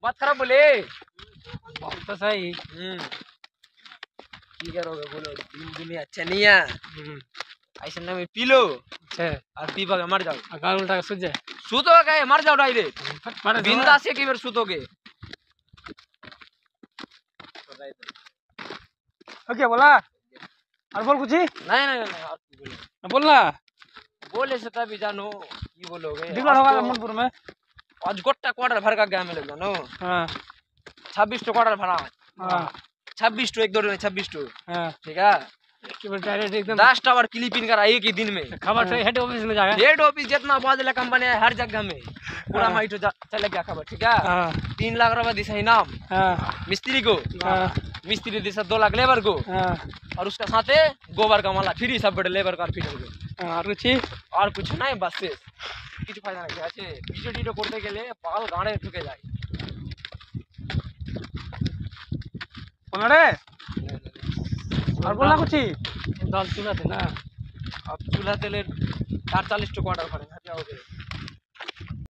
बात खराब बोले। बात तो सही। की करोगे बोलो, दिन दुनिया अच्छा नहीं है। ऐसे ना में पी लो अच्छा और पी पा के मर जाओ। अकाल उल्टा सूझ जाए। सूतो गए मर जाओ डायरेक्ट बिंदास से, की बार सूतोगे। ओके बोला और बोल कुछ ही नहीं नहीं नहीं और बोलो। बोलना बोले से तभी जानो की बोलोगे। बिगड़ होगा मनपुर में। आज गोट्टा क्वार्टर भर का गया मिले जानो। हाँ 26 तो क्वार्टर भरा। हाँ 26 तो एक दो में 26 तो हाँ ठीक है। डायरेक्ट एकदम 10 टावर क्लिपिंग करा एक ही दिन में। खबर हेड ऑफिस में जाएगा। हेड ऑफिस जितना बादल कंपनी है हर जगह में पूरा माइट चले गया खबर ठीक है। 3 लाख रुपए दिशा इनाम मिस्त्री को। मिस्त्री दिशा 2 लाख लेबर को और उसके साथ गोबर का माला फ्री सब बड़े लेबर का फिट हो गए। और कुछ नहीं बस से কিছু फायदा नहीं আছে। ভিডিও টিডিও করতে গেলে পাল গাড়ে ঢুকে যায়। बोल रे और बोलना कुछ ही दाल चूल्हा थे ना। अब चूल्हा तेले 48 क्वार्टर भरे हो गए।